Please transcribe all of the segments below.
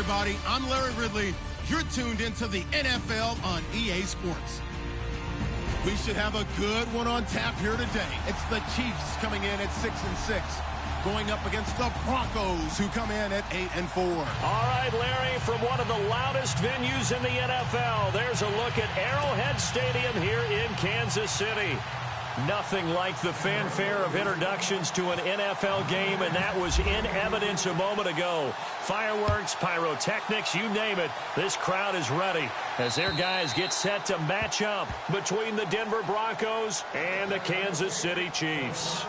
everybody. I'm Larry Ridley. You're tuned into the NFL on EA Sports. We should have a good one on tap here today. It's the Chiefs coming in at 6-6, going up against the Broncos, who come in at 8-4. All right, Larry, from one of the loudest venues in the NFL, there's a look at Arrowhead Stadium here in Kansas City. Nothing like the fanfare of introductions to an NFL game, and that was in evidence a moment ago. Fireworks, pyrotechnics, you name it. This crowd is ready as their guys get set to match up between the Denver Broncos and the Kansas City Chiefs.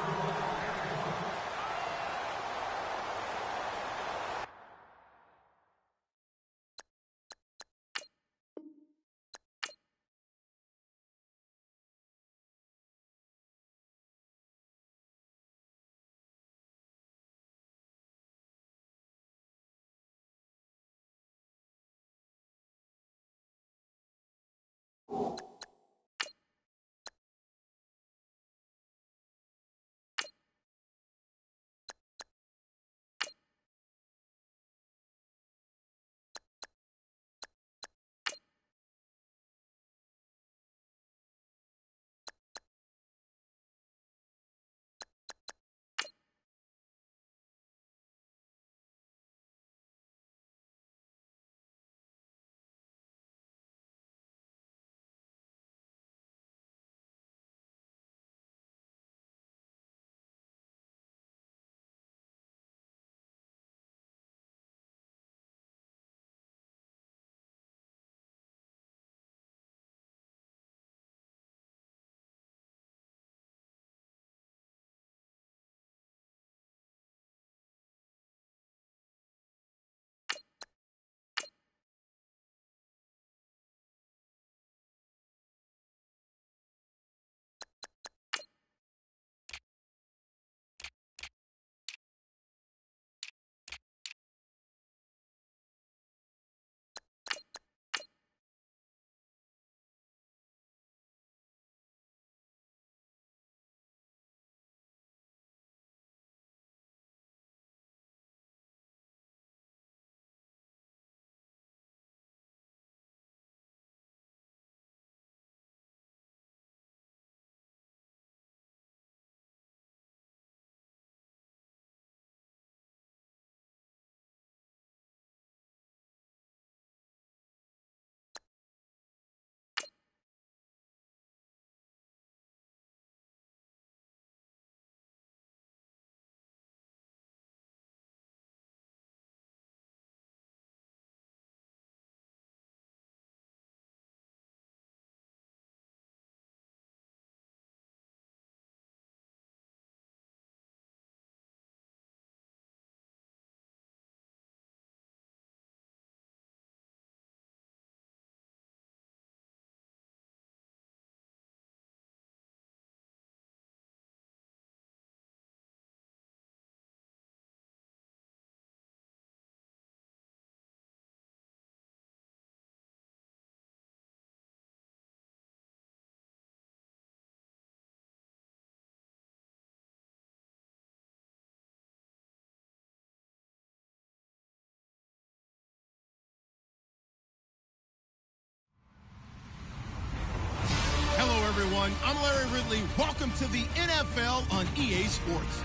Everyone, I'm Larry Ridley. Welcome to the NFL on EA Sports.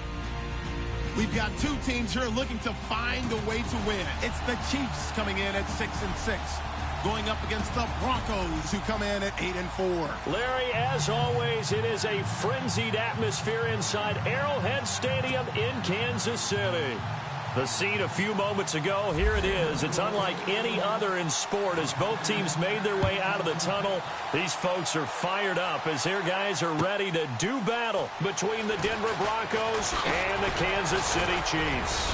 We've got two teams here looking to find a way to win. It's the Chiefs coming in at 6-6, going up against the Broncos, who come in at 8-4. Larry, as always, it is a frenzied atmosphere inside Arrowhead Stadium in Kansas City. The scene a few moments ago, here it is. It's unlike any other in sport as both teams made their way out of the tunnel. These folks are fired up as their guys are ready to do battle between the Denver Broncos and the Kansas City Chiefs.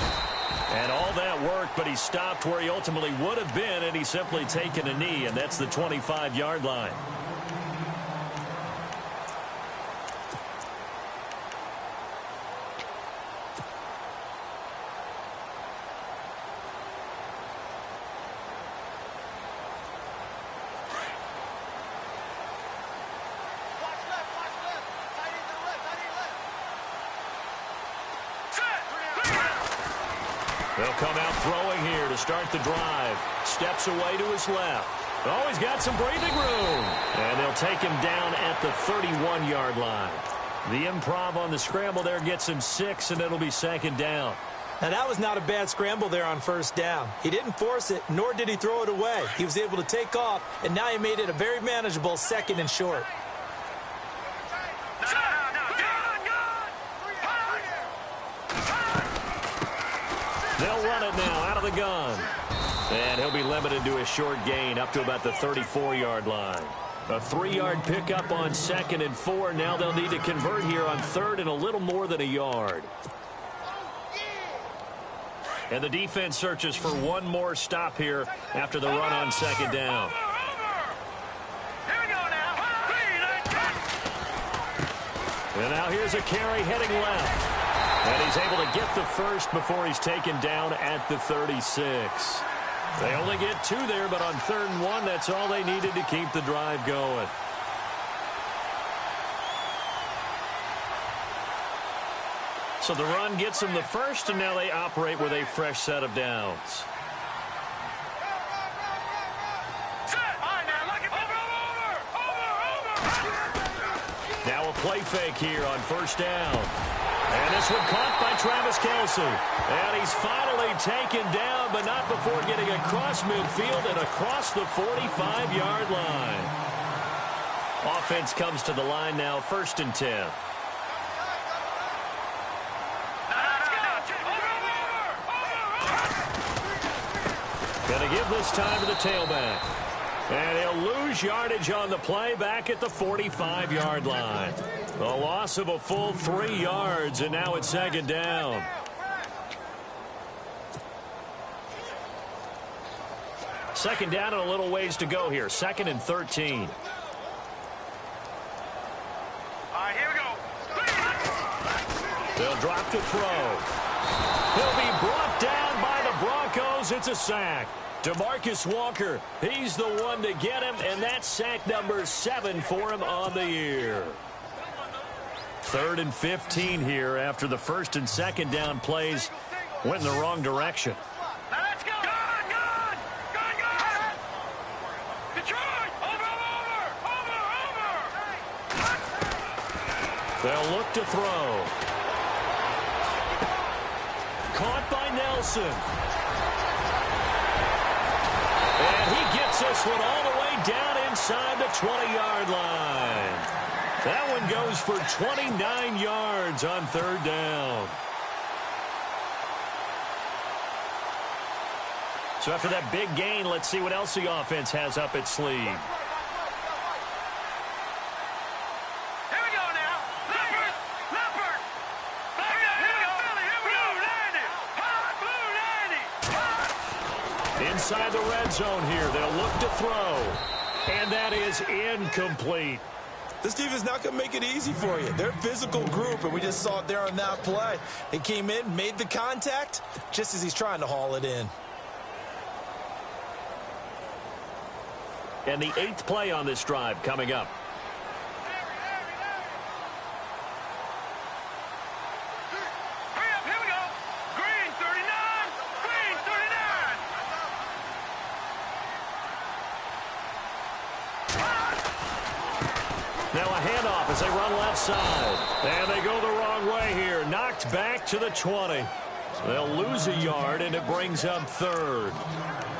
And all that worked, but he stopped where he ultimately would have been had he simply taken a knee, and that's the 25-yard line. They'll come out throwing here to start the drive. Steps away to his left. Oh, he's got some breathing room. And they'll take him down at the 31-yard line. The improv on the scramble there gets him 6, and it'll be second down. Now, that was not a bad scramble there on first down. He didn't force it, nor did he throw it away. He was able to take off, and now he made it a very manageable second and short. They'll run it now out of the gun. And he'll be limited to a short gain up to about the 34-yard line. A 3-yard pickup on 2nd and 4. Now they'll need to convert here on 3rd and a little more than a yard. And the defense searches for one more stop here after the run on 2nd down. And now here's a carry heading left. And he's able to get the first before he's taken down at the 36. They only get 2 there, but on 3rd and 1, that's all they needed to keep the drive going. So the run gets them the first, and now they operate with a fresh set of downs. Now a play fake here on first down. And this one caught by Travis Kelce. And he's finally taken down, but not before getting across midfield and across the 45-yard line. Offense comes to the line now, 1st and 10. Going to give this time to the tailback. And he'll lose yardage on the play back at the 45-yard line. A loss of a full 3 yards, and now it's 2nd down. Second down and a little ways to go here. 2nd and 13. All right, here we go. They'll drop to throw. He'll be brought down by the Broncos. It's a sack. DeMarcus Walker, he's the one to get him, and that's sack number 7 for him on the year. 3rd and 15 here after the 1st and 2nd down plays went in the wrong direction. Now let's go. Gun! Detroit! Over! They'll look to throw. Caught by Nelson. And he gets this one all the way down inside the 20-yard line. That one goes for 29 yards on 3rd down. So after that big gain, let's see what else the offense has up its sleeve. Here we go now. Leopard! Here we go. Blue 90. Inside the red zone here, they'll look to throw. And that is incomplete. This defense not going to make it easy for you. They're a physical group, and we just saw it there on that play. He came in, made the contact, just as he's trying to haul it in. And the 8th play on this drive coming up. Hurry up, here we go. Green 39. Now a handoff as they run left side. And they go the wrong way here. Knocked back to the 20. They'll lose a yard, and it brings up 3rd.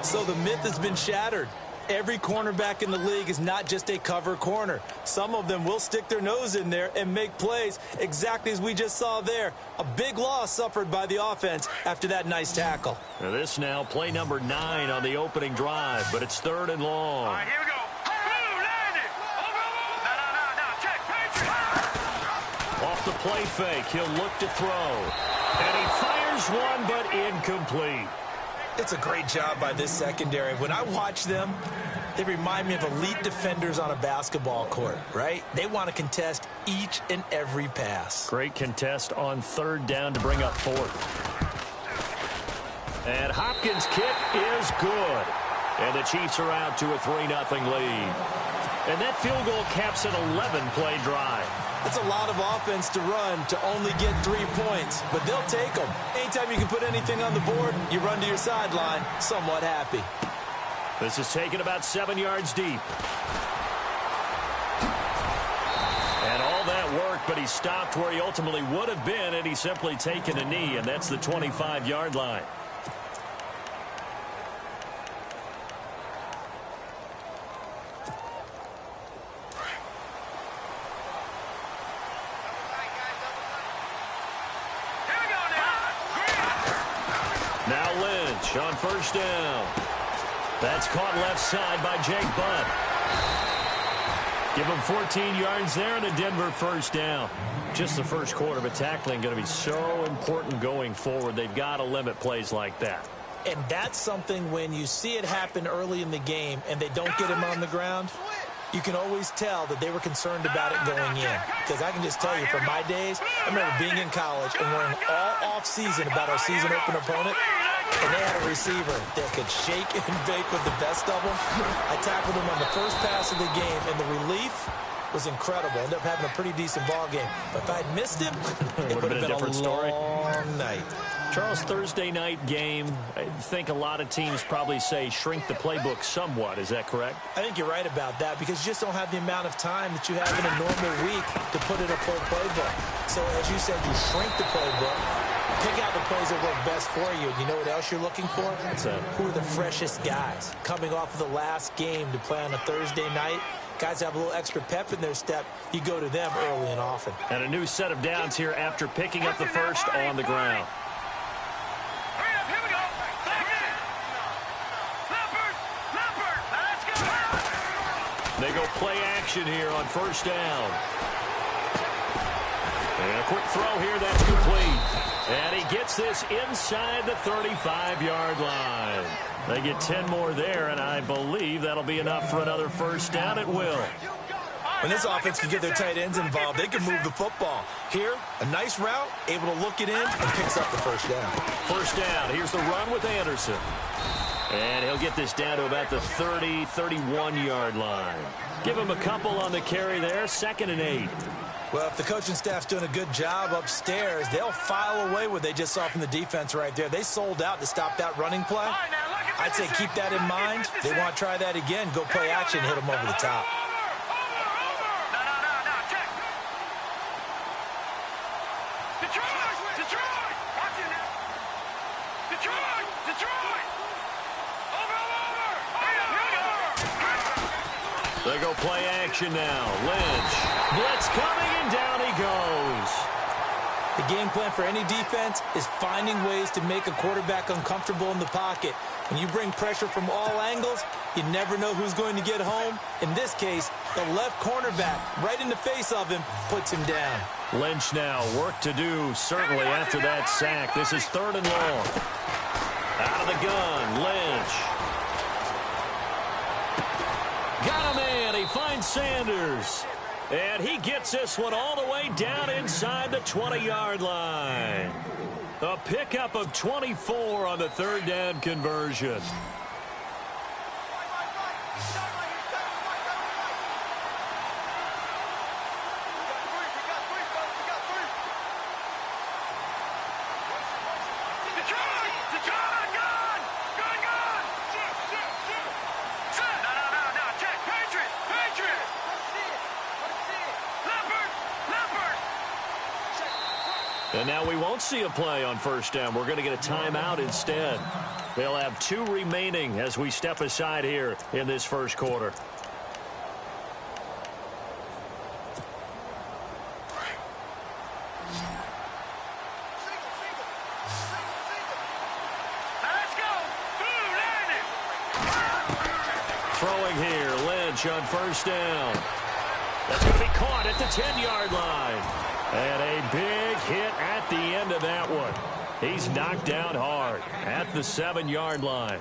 So the myth has been shattered. Every cornerback in the league is not just a cover corner. Some of them will stick their nose in there and make plays exactly as we just saw there. A big loss suffered by the offense after that nice tackle. Now this now play number 9 on the opening drive, but it's 3rd and long. All right, here we go. Blue 90. Over. No. Check. Patriot. Off the play fake, he'll look to throw. And he fires one, but incomplete. It's a great job by this secondary. When I watch them, they remind me of elite defenders on a basketball court, right? They want to contest each and every pass. Great contest on 3rd down to bring up 4th. And Hopkins' kick is good. And the Chiefs are out to a 3-0 lead. And that field goal caps an 11-play drive. It's a lot of offense to run to only get 3 points, but they'll take them. Anytime you can put anything on the board, you run to your sideline somewhat happy. This is taken about 7 yards deep. And all that work, but he stopped where he ultimately would have been had he simply taken a knee, and that's the 25-yard line. Now Lynch on first down. That's caught left side by Jake Butt. Give him 14 yards there and a Denver first down. Just the first quarter, but tackling going to be so important going forward. They've got to limit plays like that. And that's something when you see it happen early in the game and they don't get him on the ground, you can always tell that they were concerned about it going in. Because I can just tell you from my days, I remember being in college and worrying all off-season about our season open opponent. And they had a receiver that could shake and bake with the best of them. I tackled him on the first pass of the game, and the relief was incredible. Ended up having a pretty decent ball game. But if I'd missed him, it would have been a different story. Long night. Charles, Thursday night game, I think a lot of teams probably say shrink the playbook somewhat. Is that correct? I think you're right about that because you just don't have the amount of time that you have in a normal week to put in a full playbook. So, as you said, you shrink the playbook. Pick out the plays that work best for you. You know what else you're looking for? Who are the freshest guys? Coming off of the last game to play on a Thursday night, guys have a little extra pep in their step. You go to them early and often. And a new set of downs here after picking up the first on the ground. They go play action here on first down. And a quick throw here, that's complete. And he gets this inside the 35-yard line. They get 10 more there, and I believe that'll be enough for another first down at will. When this offense can get their tight ends involved, they can move the football. Here, a nice route, able to look it in, and picks up the first down. First down, here's the run with Anderson. And he'll get this down to about the 30, 31-yard line. Give him a couple on the carry there, 2nd and 8. Well, if the coaching staff's doing a good job upstairs, they'll file away what they just saw from the defense right there. They sold out to stop that running play. I'd say keep that in mind. They want to try that again. Go play action, hit them over the top. They go play action now. Lynch. Blitz coming, and down he goes. The game plan for any defense is finding ways to make a quarterback uncomfortable in the pocket. When you bring pressure from all angles, you never know who's going to get home. In this case, the left cornerback, right in the face of him, puts him down. Lynch now, work to do, certainly after that sack. This is 3rd and long. Out of the gun, Lynch. Got him in. He finds Sanders. And he gets this one all the way down inside the 20-yard line. A pickup of 24 on the 3rd down conversion. And now we won't see a play on first down. We're going to get a timeout instead. They'll have 2 remaining as we step aside here in this first quarter. Throwing here, Lynch on first down. That's going to be caught at the 10-yard line. And a big hit at the end of that one. He's knocked down hard at the 7-yard line.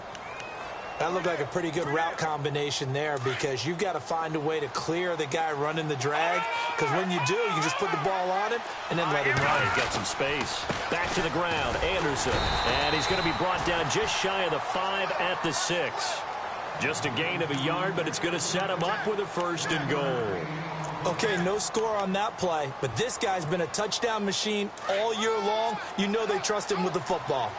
That looked like a pretty good route combination there because you've got to find a way to clear the guy running the drag. Because when you do, you can just put the ball on him and then let him run. He's got some space. Back to the ground, Anderson. And he's going to be brought down just shy of the 5 at the 6. Just a gain of a yard, but it's going to set him up with a 1st and goal. Okay, no score on that play, but this guy's been a touchdown machine all year long. You know they trust him with the football.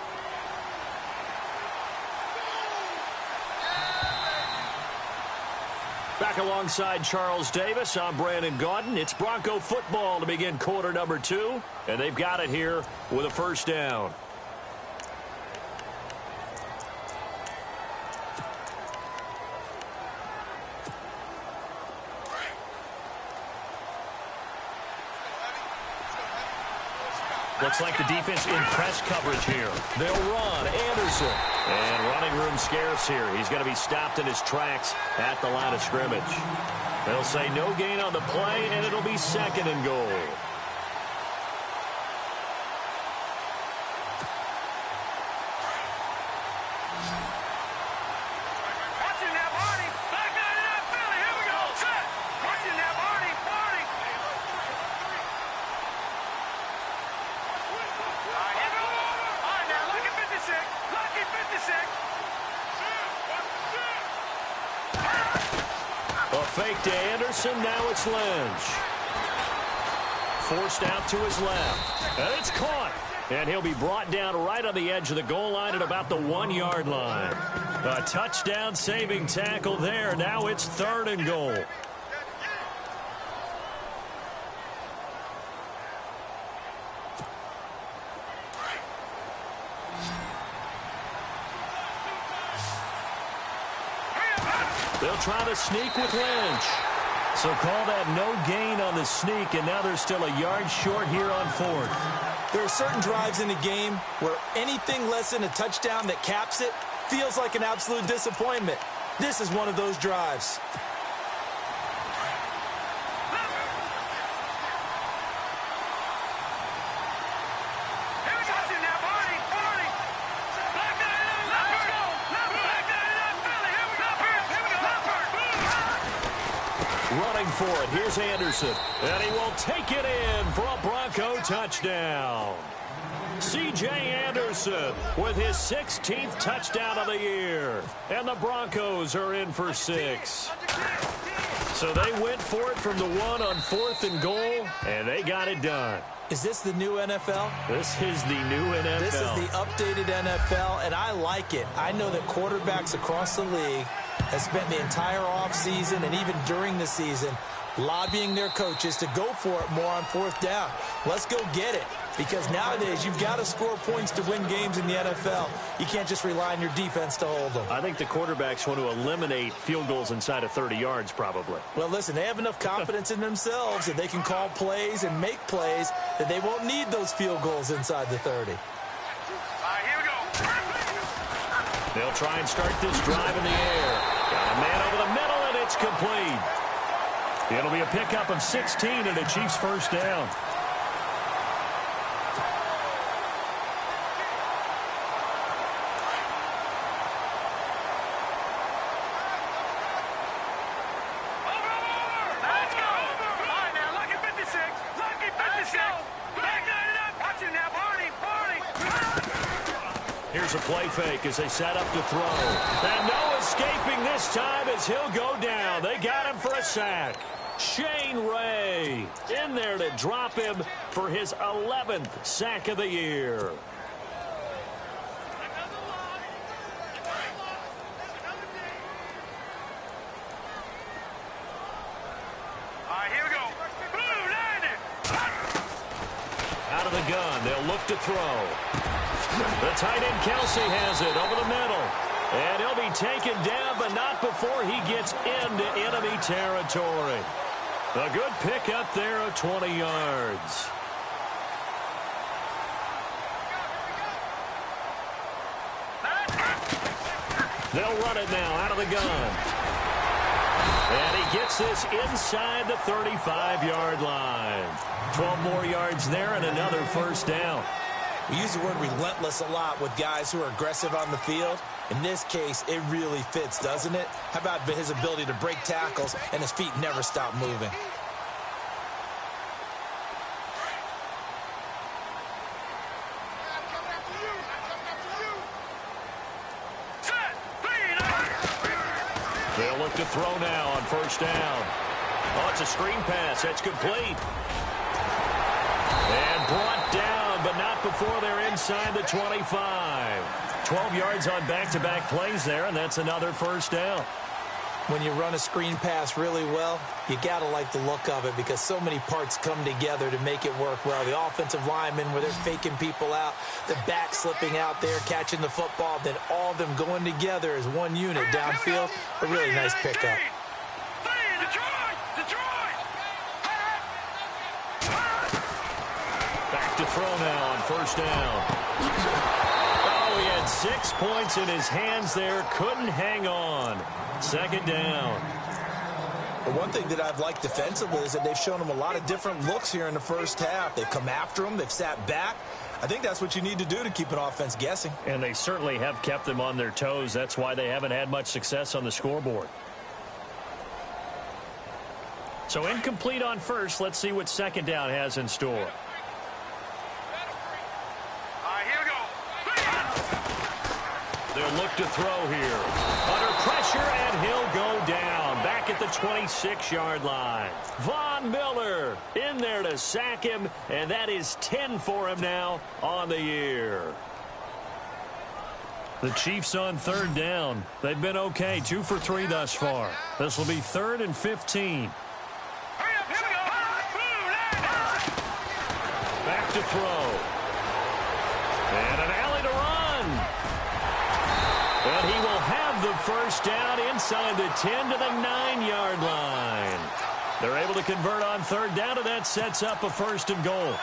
Back alongside Charles Davis, I'm Brandon Gaudin. It's Bronco football to begin quarter number 2, and they've got it here with a 1st down. Looks like the defense in press coverage here. They'll run. Anderson. And running room scarce here. He's going to be stopped in his tracks at the line of scrimmage. They'll say no gain on the play, and it'll be 2nd and goal. Watching that, Barney. Back nine and out, Philly. Here we go. Set. Watching that, Barney. Barney. All right, here we go. All right, now, lucky 56. Lucky 56. A fake to Anderson. Now it's Lynch. Forced out to his left. And it's caught. And he'll be brought down right on the edge of the goal line at about the 1-yard line. A touchdown-saving tackle there. Now it's 3rd and goal. They'll try to sneak with Lynch. So call that no gain on the sneak, and now they're still a yard short here on 4th. There are certain drives in the game where anything less than a touchdown that caps it feels like an absolute disappointment. This is one of those drives. Running for it. Here's Anderson. And he will take it in for a Bronco touchdown. C.J. Anderson with his 16th touchdown of the year. And the Broncos are in for 6. So they went for it from the 1 on 4th and goal, and they got it done. Is this the new NFL? This is the new NFL. This is the updated NFL, and I like it. I know that quarterbacks across the league have spent the entire offseason and even during the season lobbying their coaches to go for it more on 4th down. Let's go get it. Because nowadays, you've got to score points to win games in the NFL. You can't just rely on your defense to hold them. I think the quarterbacks want to eliminate field goals inside of 30 yards, probably. Well, listen, they have enough confidence in themselves that they can call plays and make plays that they won't need those field goals inside the 30. All right, here we go. They'll try and start this drive in the air. Got a man over the middle, and it's complete. It'll be a pickup of 16 and a Chiefs 1st down. Here's a play fake as they set up to throw. And no escaping this time as he'll go down. They got him for a sack. Shane Ray in there to drop him for his 11th sack of the year. All right, here we go. Boom, landed. Out of the gun, they'll look to throw. The tight end Kelsey has it over the middle. And he'll be taken down, but not before he gets into enemy territory. A good pickup there of 20 yards. They'll run it now out of the gun. And he gets this inside the 35-yard line. 12 more yards there and another 1st down. We use the word relentless a lot with guys who are aggressive on the field. In this case, it really fits, doesn't it? How about his ability to break tackles and his feet never stop moving? look to throw now on first down. Oh, it's a screen pass. That's complete. And brought down, but not before they're inside the 25. 12 yards on back-to-back plays there, and that's another first down. When you run a screen pass really well, you got to like the look of it because so many parts come together to make it work well. The offensive linemen, where they're faking people out, the back slipping out there, catching the football, then all of them going together as one unit downfield. A really nice pickup. Back to throw now on first down. Oh, he had 6 points in his hands there. Couldn't hang on. Second down. The one thing that I've liked defensively is that they've shown them a lot of different looks here in the first half. They've come after them. They've sat back. I think that's what you need to do to keep an offense guessing. And they certainly have kept them on their toes. That's why they haven't had much success on the scoreboard. So incomplete on first. Let's see what second down has in store. They'll look to throw here. Under pressure, and he'll go down. Back at the 26-yard line. Von Miller in there to sack him, and that is 10 for him now on the year. The Chiefs on third down. They've been okay, 2 for 3 thus far. This will be 3rd and 15. Back to throw. And an alley to run. And he will have the first down inside the 10 to the 9-yard line. They're able to convert on third down, and that sets up a 1st and goal.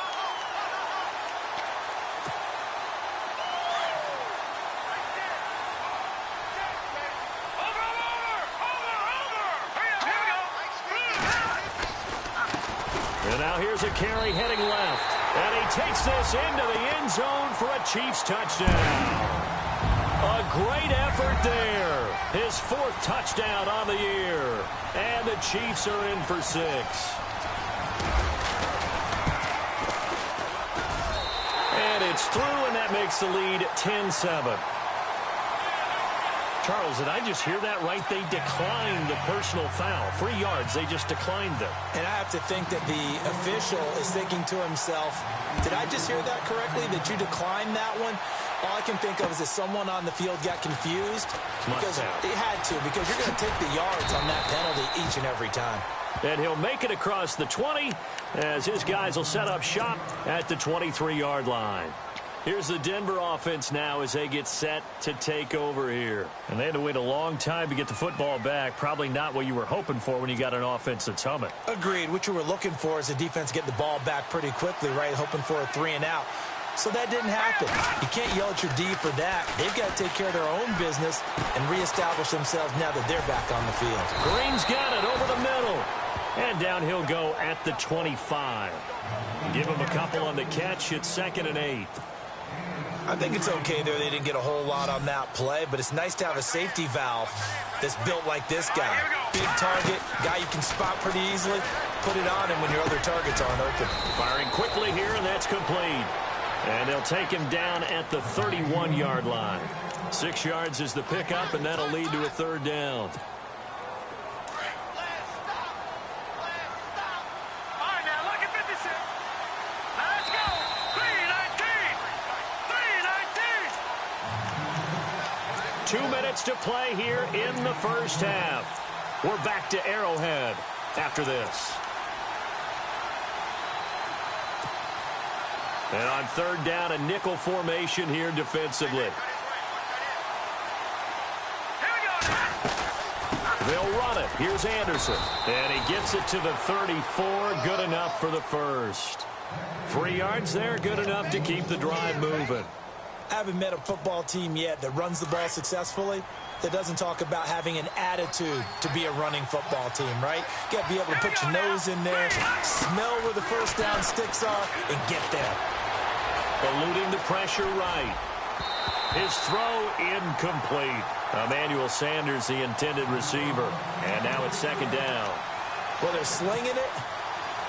And now here's a carry heading left. And he takes this into the end zone for a Chiefs touchdown. A great effort there. His 4th touchdown on the year. And the Chiefs are in for 6. And it's through, and that makes the lead 10-7. Charles, did I just hear that right? They declined the personal foul. 3 yards, they just declined them. And I have to think that the official is thinking to himself, did I just hear that correctly, that you declined that one? All I can think of is that someone on the field got confused. Because they had to, because you're going to take the yards on that penalty each and every time. And he'll make it across the 20 as his guys will set up shop at the 23-yard line. Here's the Denver offense now as they get set to take over here. And they had to wait a long time to get the football back. Probably not what you were hoping for when you got an offense that's humming. Agreed. What you were looking for is the defense get the ball back pretty quickly, right? Hoping for a 3 and out. So that didn't happen. You can't yell at your D for that. They've got to take care of their own business and reestablish themselves now that they're back on the field. Green's got it over the middle. And down he'll go at the 25. Give him a couple on the catch. It's 2nd and 8. I think it's okay there. They didn't get a whole lot on that play, but it's nice to have a safety valve that's built like this guy. Big target, guy you can spot pretty easily. Put it on him when your other targets aren't open. Firing quickly here, and that's complete. And they'll take him down at the 31-yard line. 6 yards is the pickup, and that'll lead to a 3rd down. All right, now look at 56. Now let's go. 3:19. 2 minutes to play here in the first half. We're back to Arrowhead after this. And on third down, a nickel formation here defensively. They'll run it. Here's Anderson. And he gets it to the 34. Good enough for the first. 3 yards there. Good enough to keep the drive moving. I haven't met a football team yet that runs the ball successfully that doesn't talk about having an attitude to be a running football team, right? You got to be able to put your nose in there, smell where the first down sticks are, and get there. Eluding the pressure right. His throw incomplete. Emmanuel Sanders, the intended receiver. And now it's 2nd down. Well, they're slinging it,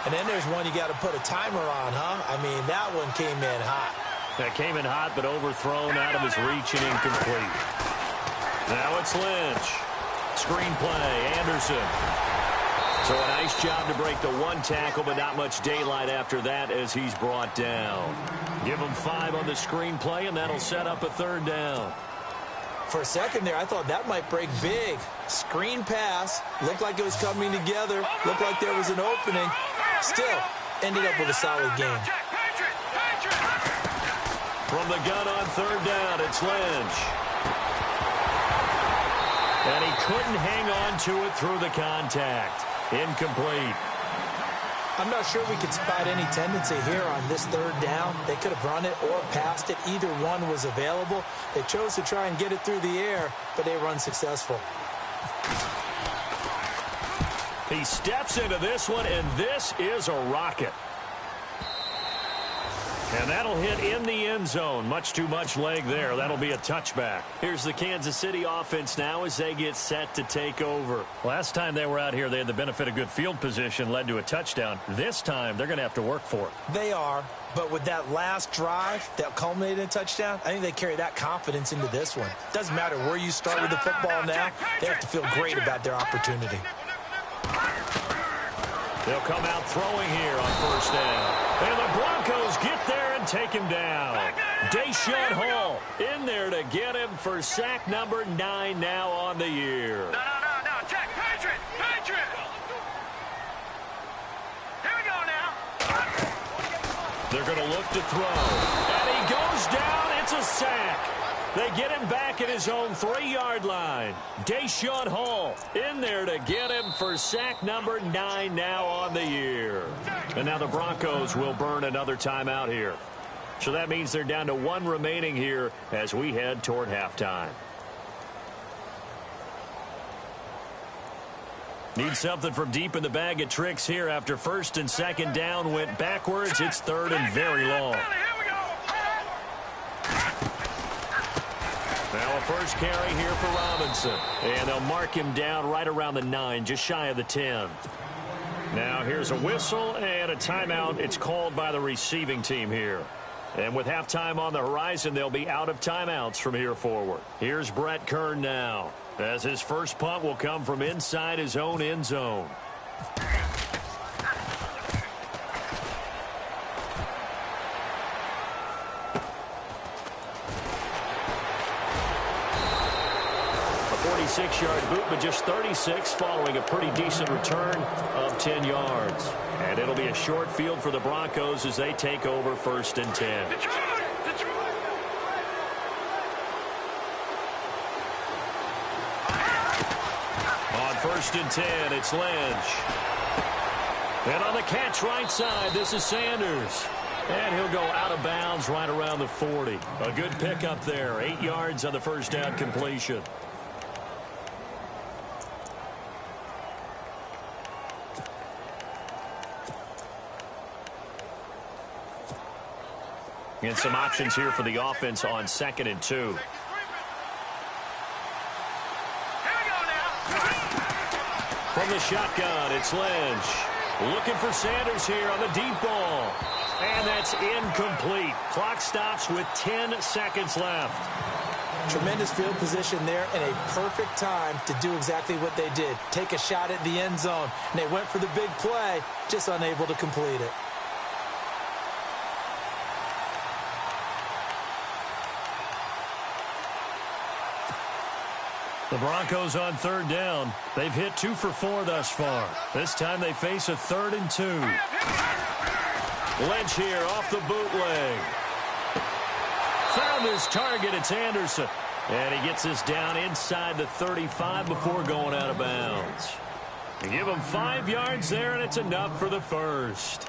and then there's one you got to put a timer on, huh? I mean, that one came in hot. That came in hot, but overthrown out of his reach and incomplete. Now it's Lynch. Screenplay, Anderson. So a nice job to break the one tackle, but not much daylight after that as he's brought down. Give him 5 on the screenplay, and that'll set up a third down. For a second there, I thought that might break big. Screen pass. Looked like it was coming together. Looked like there was an opening. Still, ended up with a solid game. From the gun on third down, it's Lynch. And he couldn't hang on to it through the contact. Incomplete. I'm not sure we could spot any tendency here on this third down. They could have run it or passed it. Either one was available. They chose to try and get it through the air, but they were unsuccessful. He steps into this one, and this is a rocket. And that'll hit in the end zone. Much too much leg there. That'll be a touchback. Here's the Kansas City offense now as they get set to take over. Last time they were out here, they had the benefit of good field position, led to a touchdown. This time, they're going to have to work for it. They are, but with that last drive that culminated in a touchdown, I think they carry that confidence into this one. Doesn't matter where you start with the football now. They have to feel great about their opportunity. They'll come out throwing here on first down. And the Broncos get there and take him down. Deshaun Hall in there to get him for sack number 9 now on the year. No. Check. Patriot. Here we go now. They're going to look to throw. And he goes down. It's a sack. They get him back at his own 3-yard line. Deshaun Hall in there to get him for sack number 9 now on the year. And now the Broncos will burn another timeout here. So that means they're down to 1 remaining here as we head toward halftime. Need something from deep in the bag of tricks here after first and second down went backwards. It's third and very long. Now a first carry here for Robinson. And they'll mark him down right around the 9, just shy of the 10. Now here's a whistle and a timeout. It's called by the receiving team here. And with halftime on the horizon, they'll be out of timeouts from here forward. Here's Brett Kern now, as his first punt will come from inside his own end zone. A 46-yard boot, but just 36 following a pretty decent return of 10 yards. And it'll be a short field for the Broncos as they take over first and 10. On first and 10, it's Lynch. And on the catch right side, this is Sanders. And he'll go out of bounds right around the 40. A good pickup there. 8 yards on the first down completion. And some options here for the offense on 2nd and 2. From the shotgun, it's Lynch. Looking for Sanders here on the deep ball. And that's incomplete. Clock stops with 10 seconds left. Tremendous field position there and a perfect time to do exactly what they did. Take a shot at the end zone. And they went for the big play, just unable to complete it. The Broncos on third down. They've hit 2 for 4 thus far. This time they face a 3rd and 2. Lynch here off the bootleg. Found his target. It's Anderson. And he gets us down inside the 35 before going out of bounds. You give him 5 yards there, and it's enough for the first.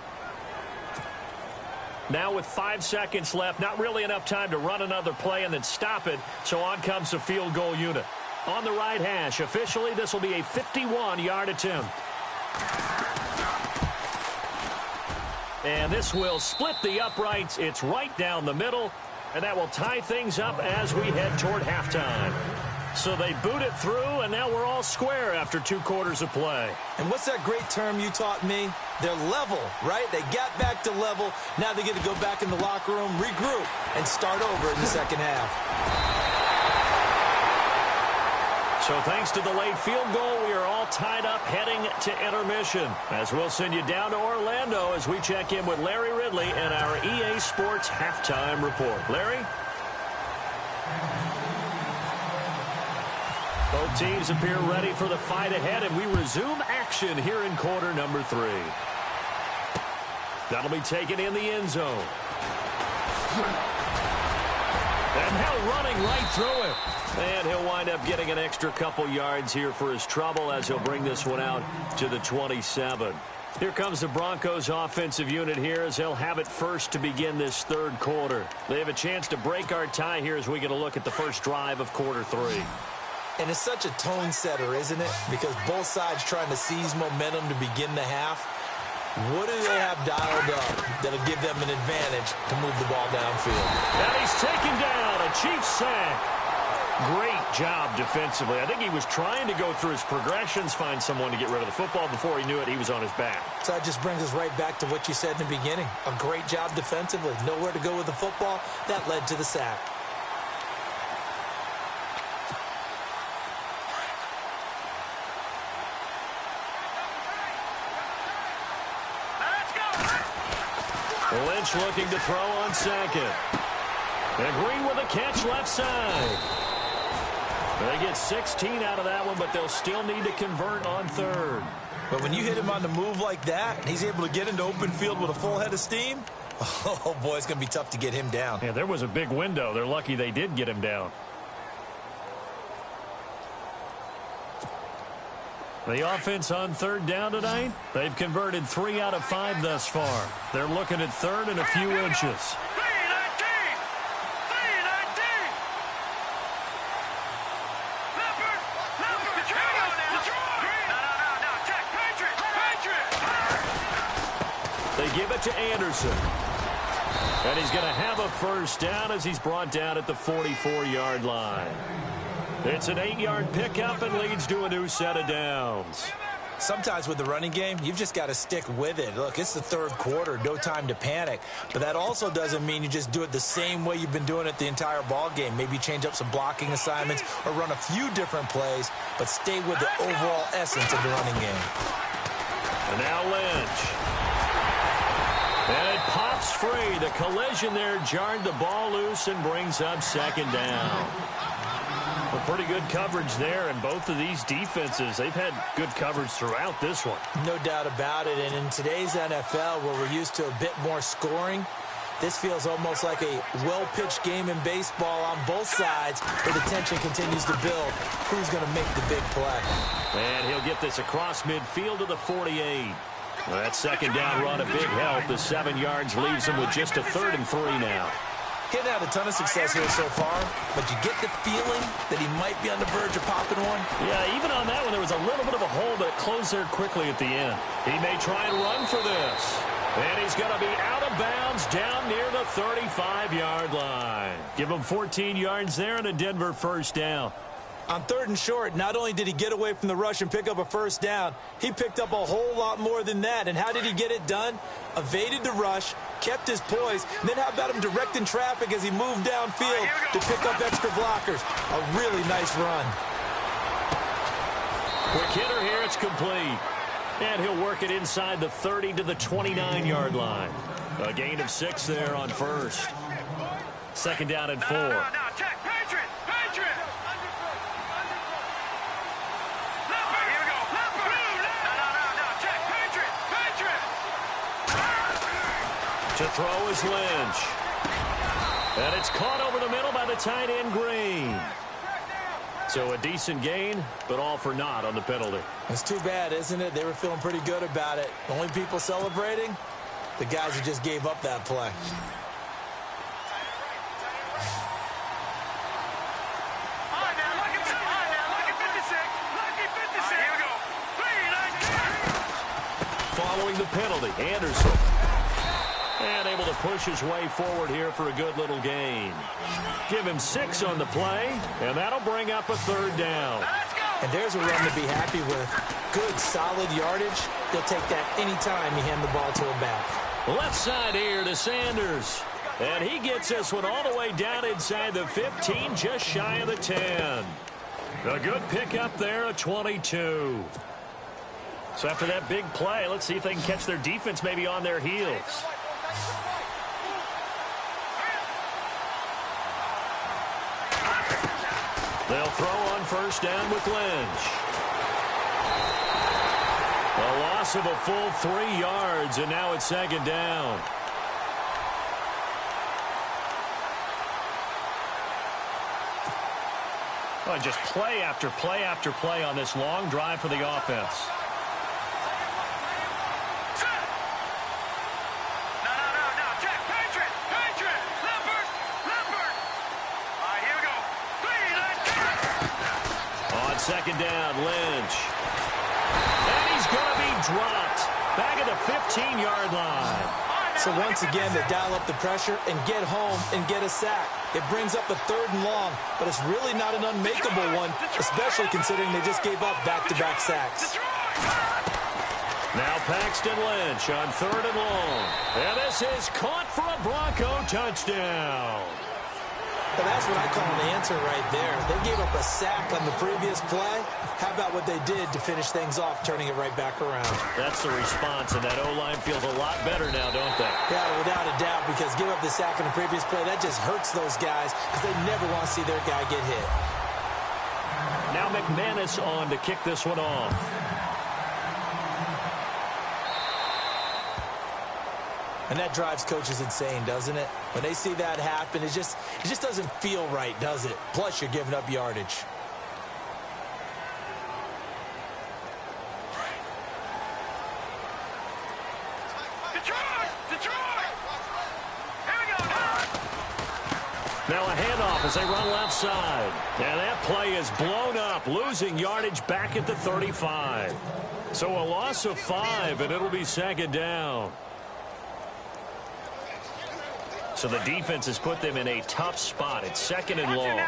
Now with 5 seconds left, not really enough time to run another play and then stop it. So on comes the field goal unit. On the right hash, officially, this will be a 51-yard attempt. And this will split the uprights. It's right down the middle, and that will tie things up as we head toward halftime. So they boot it through, and now we're all square after 2 quarters of play. And what's that great term you taught me? They're level, right? They got back to level. Now they get to go back in the locker room, regroup, and start over in the second half. So thanks to the late field goal, we are all tied up heading to intermission. As we'll send you down to Orlando as we check in with Larry Ridley and our EA Sports halftime report. Larry? Both teams appear ready for the fight ahead, and we resume action here in quarter number 3. That'll be taken in the end zone. And now running right through it. And he'll wind up getting an extra couple yards here for his trouble as he'll bring this one out to the 27. Here comes the Broncos offensive unit here as they'll have it first to begin this third quarter. They have a chance to break our tie here as we get a look at the first drive of quarter 3. And it's such a tone setter, isn't it? Because both sides trying to seize momentum to begin the half. What do they have dialed up that'll give them an advantage to move the ball downfield? And he's taken down, a Chiefs sack. Great job defensively. I think he was trying to go through his progressions, find someone to get rid of the football. Before he knew it, he was on his back. So that just brings us right back to what you said in the beginning. A great job defensively. Nowhere to go with the football. That led to the sack. Lynch looking to throw on second. And Green with a catch left side. They get 16 out of that one, but they'll still need to convert on third. But when you hit him on the move like that, and he's able to get into open field with a full head of steam, oh, boy, it's going to be tough to get him down. Yeah, there was a big window. They're lucky they did get him down. The offense on third down tonight, they've converted 3 out of 5 thus far. They're looking at third and a few inches. They give it to Anderson. And he's going to have a first down as he's brought down at the 44-yard line. It's an 8-yard pickup and leads to a new set of downs. Sometimes with the running game, you've just got to stick with it. Look, it's the third quarter, no time to panic. But that also doesn't mean you just do it the same way you've been doing it the entire ball game. Maybe change up some blocking assignments or run a few different plays, but stay with the overall essence of the running game. And now Lynch. And it pops free. The collision there jarred the ball loose and brings up second down. Well, pretty good coverage there, and both of these defenses, they've had good coverage throughout this one. No doubt about it, and in today's NFL, where we're used to a bit more scoring, this feels almost like a well-pitched game in baseball on both sides, where the tension continues to build. Who's going to make the big play? And he'll get this across midfield to the 48. Well, that second down run a big help. The 7 yards leaves him with just a 3rd and 3 now. He's had a ton of success here so far, but you get the feeling that he might be on the verge of popping one. Yeah, even on that one, there was a little bit of a hole, but it closed there quickly at the end. He may try and run for this. And he's going to be out of bounds down near the 35-yard line. Give him 14 yards there and a Denver first down. On 3rd and short, not only did he get away from the rush and pick up a first down, he picked up a whole lot more than that. And how did he get it done? Evaded the rush, kept his poise, and then how about him directing traffic as he moved downfield to pick up extra blockers? A really nice run. Quick hitter here, it's complete. And he'll work it inside the 30 to the 29-yard line. A gain of 6 there on first. Second down and 4. Check, Patriot! To throw is Lynch. And it's caught over the middle by the tight end Green. So a decent gain, but all for naught on the penalty. It's too bad, isn't it? They were feeling pretty good about it. The only people celebrating, the guys who just gave up that play. Following the penalty, Anderson. And able to push his way forward here for a good little gain. Give him 6 on the play, and that'll bring up a 3rd down. And there's a run to be happy with. Good, solid yardage. They'll take that anytime you hand the ball to him back. Left side here to Sanders. And he gets this one all the way down inside the 15, just shy of the 10. A good pickup there, a 22. So after that big play, let's see if they can catch their defense maybe on their heels. They'll throw on first down with Lynch. A loss of a full 3 yards, and now it's second down. Well, just play after play after play on this long drive for the offense. Second down, Lynch. And he's going to be dropped. Back at the 15-yard line. So once again, they dial up the pressure and get home and get a sack. It brings up a 3rd and long, but it's really not an unmakeable one, especially considering they just gave up back-to-back sacks. Now Paxton Lynch on 3rd and long. And this is caught for a Bronco touchdown. But that's what I call an answer right there. They gave up a sack on the previous play. How about what they did to finish things off, turning it right back around? That's the response, and that O-line feels a lot better now, don't they? Yeah, without a doubt, because give up the sack on the previous play, that just hurts those guys because they never want to see their guy get hit. Now McManus on to kick this one off. And that drives coaches insane, doesn't it? When they see that happen, it just doesn't feel right, does it? Plus, you're giving up yardage. Now a handoff as they run left side. And that play is blown up, losing yardage back at the 35. So a loss of 5, and it'll be second down. So the defense has put them in a tough spot. It's second and long.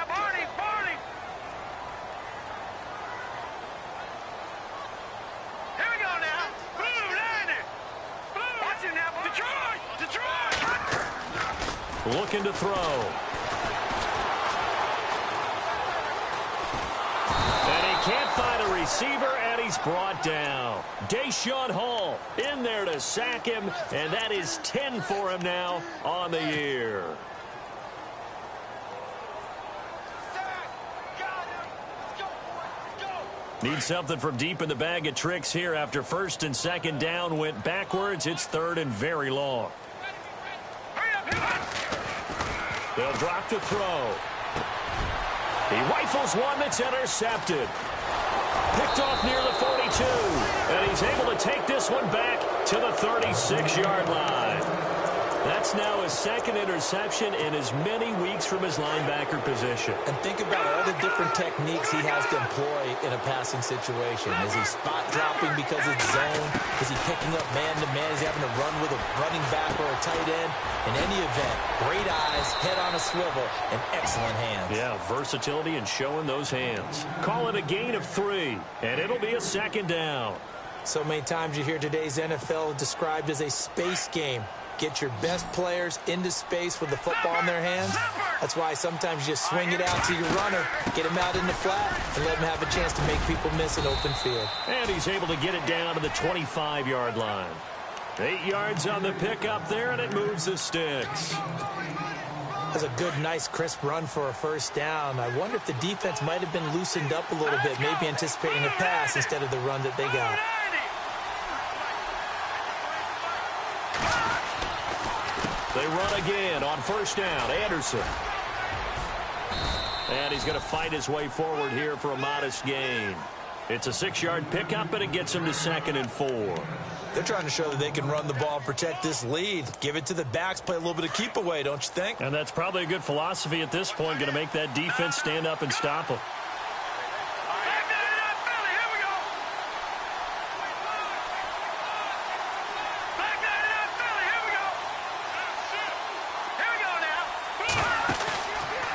Looking to throw. And he can't find a receiver, and he's brought down. Deshaun Hall in there to sack him, and that is 10 for him now on the year. Need something from deep in the bag of tricks here after 1st and 2nd down went backwards. It's 3rd and very long. They'll drop to throw. He rifles one that's intercepted. Picked off near the 42. And he's able to take this one back to the 36-yard line. That's now his 2nd interception in as many weeks from his linebacker position. And think about all the different techniques he has to employ in a passing situation. Is he spot dropping because it's zone? Is he picking up man-to-man? Is he having to run with a running back or a tight end? In any event, great eyes, head on a swivel, and excellent hands. Yeah, versatility and showing those hands. Call it a gain of 3, and it'll be a second down. So many times you hear today's NFL described as a space game. Get your best players into space with the football in their hands. That's why sometimes you just swing it out to your runner, get him out in the flat, and let him have a chance to make people miss an open field. And he's able to get it down to the 25-yard line. 8 yards on the pickup there, and it moves the sticks. That's a good, nice, crisp run for a first down. I wonder if the defense might have been loosened up a little bit, maybe anticipating a pass instead of the run that they got. They run again on first down. Anderson. And he's going to fight his way forward here for a modest gain. It's a 6-yard pickup, and it gets him to 2nd and 4. They're trying to show that they can run the ball and protect this lead. Give it to the backs, play a little bit of keep away, don't you think? And that's probably a good philosophy at this point, going to make that defense stand up and stop them.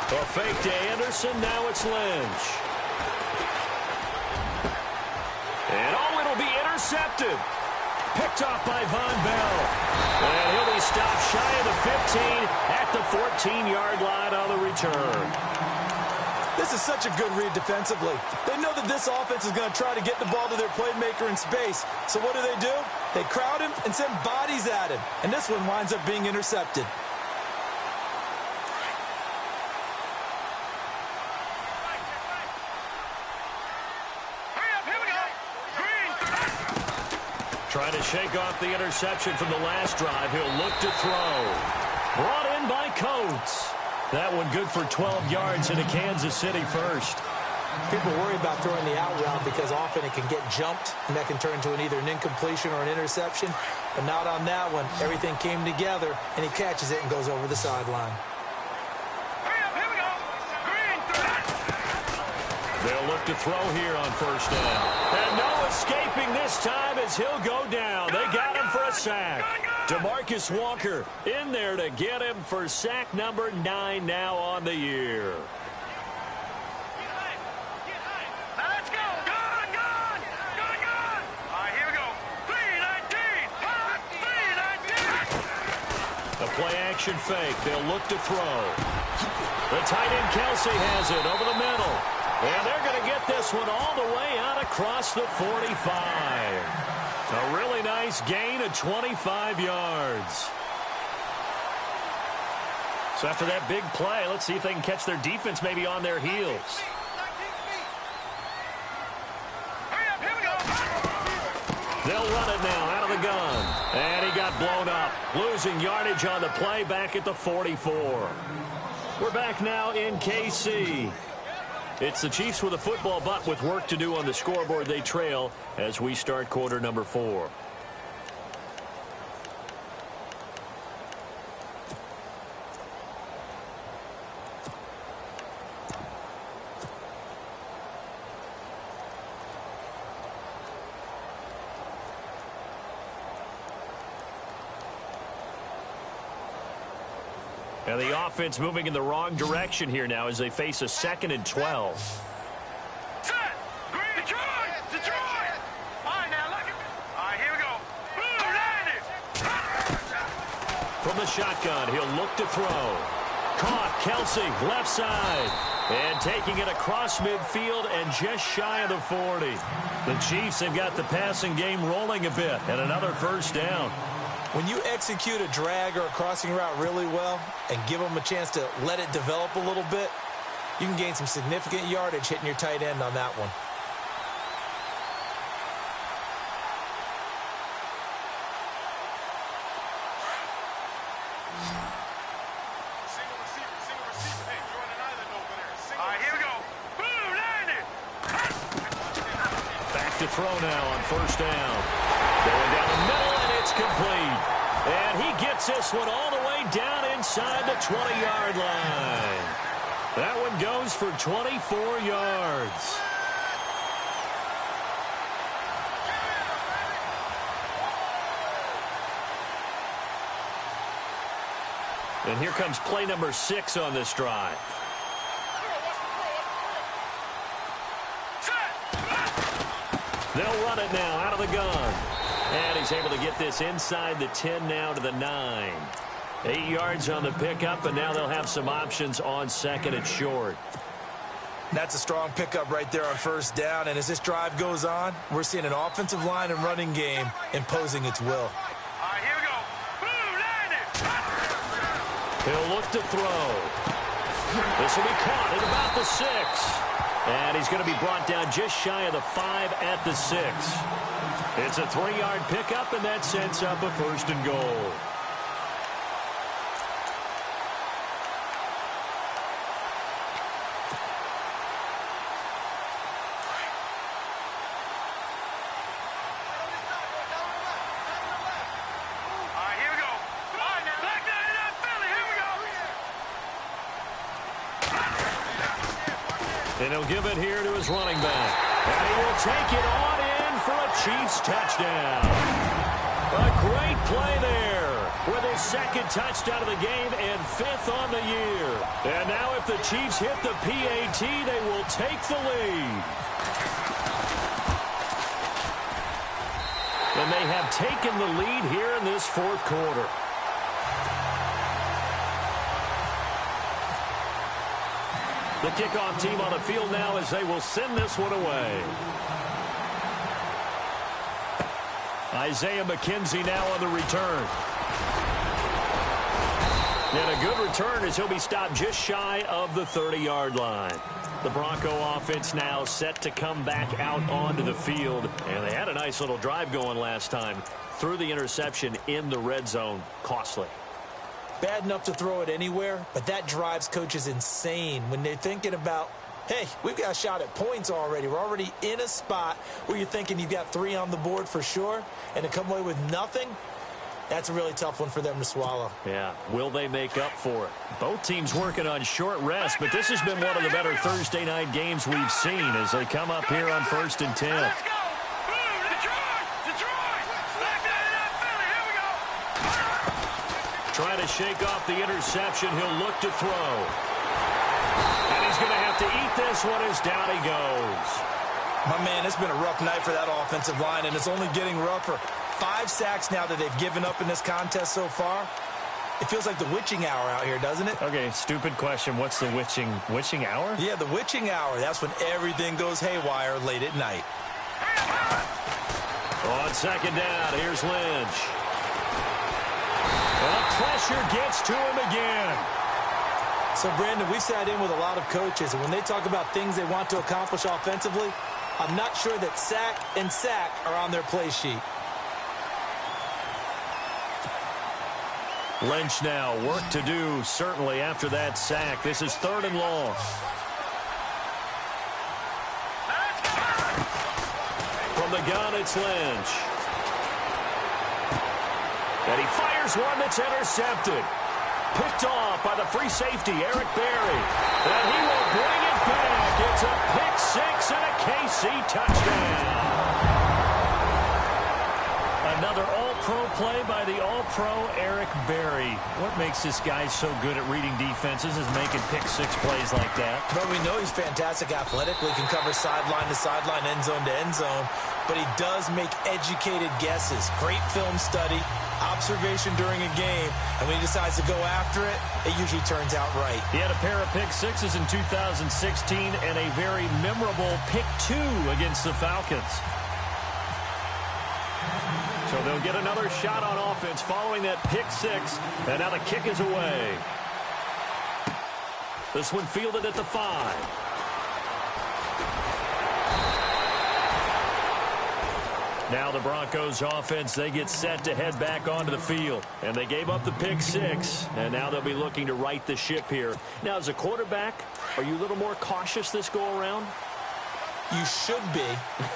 A fake to Anderson, now it's Lynch. And it'll be intercepted. Picked off by Von Bell. And he'll be stopped shy of the 15 at the 14-yard line on the return. This is such a good read defensively. They know that this offense is going to try to get the ball to their playmaker in space. So what do? They crowd him and send bodies at him. And this one winds up being intercepted. Trying to shake off the interception from the last drive. He'll look to throw. Brought in by Coates. That one good for 12 yards into Kansas City first. People worry about throwing the out route because often it can get jumped, and that can turn into either an incompletion or an interception. But not on that one. Everything came together, and he catches it and goes over the sideline. They'll look to throw here on first down. And no escaping this time as he'll go down. They got him for a sack. DeMarcus Walker in there to get him for sack number 9 now on the year. Now let's go. Gone. All right, here we go. 3-19. A play-action fake. They'll look to throw. The tight end Kelsey has it over the middle. And they're going to get this one all the way out across the 45. A really nice gain of 25 yards. So after that big play, let's see if they can catch their defense maybe on their heels. They'll run it now out of the gun. And he got blown up. Losing yardage on the play back at the 44. We're back now in KC. It's the Chiefs with a football, but with work to do on the scoreboard. They trail as we start quarter number 4. And the offense moving in the wrong direction here now as they face a 2nd and 12. Set. Detroit. All right, now look at me. All right, here we go. Landed. From the shotgun, he'll look to throw. Caught, Kelsey, left side. And taking it across midfield and just shy of the 40. The Chiefs have got the passing game rolling a bit and another first down. When you execute a drag or a crossing route really well and give them a chance to let it develop a little bit, you can gain some significant yardage hitting your tight end on that one. Single receiver. Hey, you're on an island over there. All right, here we go. Boom, landed. Back to throw now on first down. Going down the middle, and it's complete. And he gets this one all the way down inside the 20-yard line. That one goes for 24 yards. And here comes play number 6 on this drive. They'll run it now out of the gun. And he's able to get this inside the 10 now to the 9. 8 yards on the pickup, and now they'll have some options on 2nd and short. That's a strong pickup right there on first down. And as this drive goes on, we're seeing an offensive line and running game imposing its will. All right, here we go. Boom, landed. He'll look to throw. This will be caught at about the 6. And he's going to be brought down just shy of the 5 at the 6. It's a 3-yard pickup, and that sets up a 1st and goal. All right, here we go. All right, now. Black guy in that Philly. Here we go. And he'll give it here to his running back. And he will take it on in for a Chiefs touchdown. A great play there with his 2nd touchdown of the game and 5th on the year. And now if the Chiefs hit the PAT, they will take the lead. And they have taken the lead here in this 4th quarter. The kickoff team on the field now as they will send this one away. Isaiah McKenzie now on the return. And a good return as he'll be stopped just shy of the 30-yard line. The Bronco offense now set to come back out onto the field. And they had a nice little drive going last time. Threw the interception in the red zone. Costly. Bad enough to throw it anywhere, but that drives coaches insane when they're thinking about, hey, we've got a shot at points already. We're already in a spot where you're thinking you've got 3 on the board for sure, and to come away with nothing, that's a really tough one for them to swallow. Yeah, will they make up for it? Both teams working on short rest, but this has been one of the better Thursday night games we've seen as they come up here on 1st and 10. Let's go! Boom! Detroit! Detroit! Back down to that Philly. Here we go! Trying to shake off the interception. He'll look to throw. And he's going to have to eat this one as down he goes. My man, it's been a rough night for that offensive line, and it's only getting rougher. 5 sacks now that they've given up in this contest so far. It feels like the witching hour out here, doesn't it? Okay, stupid question. What's the witching hour? Yeah, the witching hour. That's when everything goes haywire late at night. On 2nd down, here's Lynch. Well, pressure gets to him again. So, Brandon, we sat in with a lot of coaches, and when they talk about things they want to accomplish offensively, I'm not sure that sack and sack are on their play sheet. Lynch now, work to do, certainly, after that sack. This is 3rd and long. From the gun, it's Lynch. And he fires one that's intercepted. Picked off by the free safety, Eric Berry. And he will bring it back. It's a pick-6 and a KC touchdown. Another all-pro play by the all-pro Eric Berry. What makes this guy so good at reading defenses is making pick-6 plays like that. But we know he's fantastic athletically, can cover sideline to sideline, end zone to end zone. But he does make educated guesses. Great film study, observation during a game. And when he decides to go after it, it usually turns out right. He had a pair of pick-6s in 2016 and a very memorable pick-2 against the Falcons. So they'll get another shot on offense following that pick-6, and now the kick is away. This one fielded at the 5. Now the Broncos offense, they get set to head back onto the field. And they gave up the pick-6, and now they'll be looking to right the ship here. Now, as a quarterback, are you a little more cautious this go-around? You should be,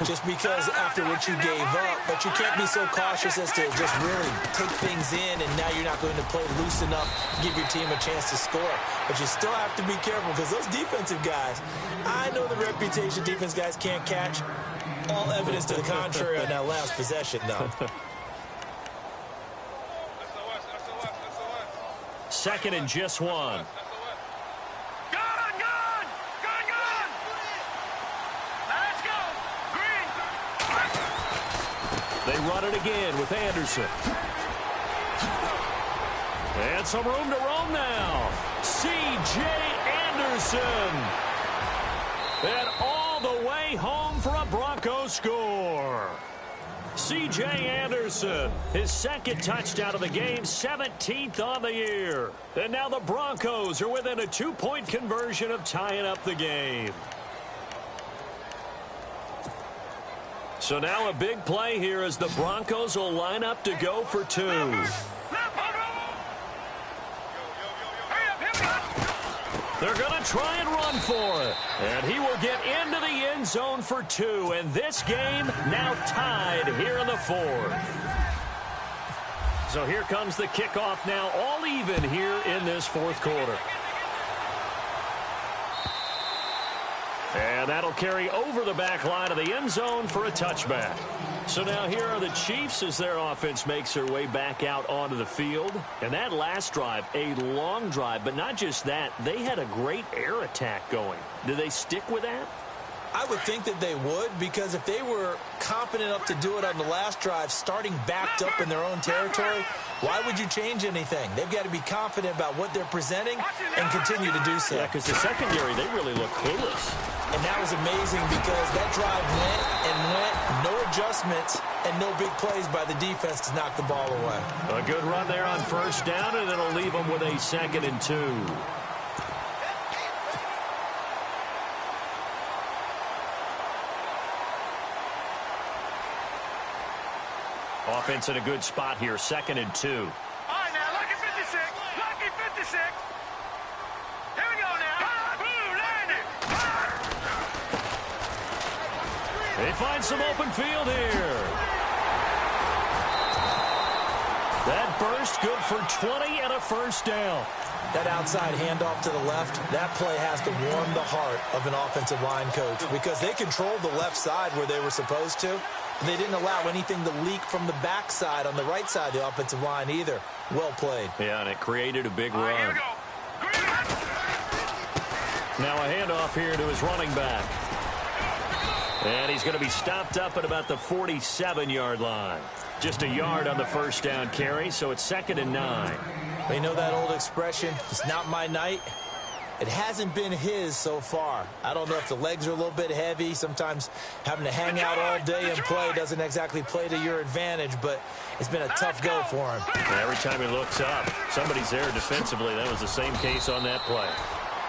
just because after what you gave up, but you can't be so cautious as to just really take things in, and now you're not going to play loose enough to give your team a chance to score. But you still have to be careful, because those defensive guys, I know the reputation defense guys can't catch. All evidence to the contrary on that last possession, though. Second and just 1. They run it again with Anderson. And some room to roam now. C.J. Anderson. And all the way home for a Broncos score. C.J. Anderson, his 2nd touchdown of the game, 17th on the year. And now the Broncos are within a 2-point conversion of tying up the game. So now a big play here as the Broncos will line up to go for 2. They're going to try and run for it. And he will get into the end zone for 2. And this game now tied here in the 4th. So here comes the kickoff now, all even here in this 4th quarter. And that'll carry over the back line of the end zone for a touchback. So now here are the Chiefs as their offense makes their way back out onto the field. And that last drive, a long drive, but not just that, they had a great air attack going. Do they stick with that? I would think that they would, because if they were competent enough to do it on the last drive, starting backed up in their own territory, why would you change anything? They've got to be confident about what they're presenting and continue to do so. Yeah, because the secondary, they really look clueless. And that was amazing because that drive went and went, no adjustments, and no big plays by the defense to knock the ball away. A good run there on first down, and it'll leave them with a 2nd and 2. Offense in a good spot here, 2nd and 2. All right, now, lucky 56. Lucky 56. Here we go now. Boom, landed. They find some open field here. That burst good for 20 and a first down. That outside handoff to the left, that play has to warm the heart of an offensive line coach because they controlled the left side where they were supposed to. They didn't allow anything to leak from the backside on the right side of the offensive line either. Well played. Yeah, and it created a big run. Here we go. Now a handoff here to his running back. And he's going to be stopped up at about the 47-yard line. Just a yard on the first down carry, so it's 2nd and 9. You know that old expression, it's not my night? It hasn't been his so far. I don't know if the legs are a little bit heavy. Sometimes having to hang out all day and play doesn't exactly play to your advantage, but it's been a tough go for him. And every time he looks up, somebody's there defensively. That was the same case on that play.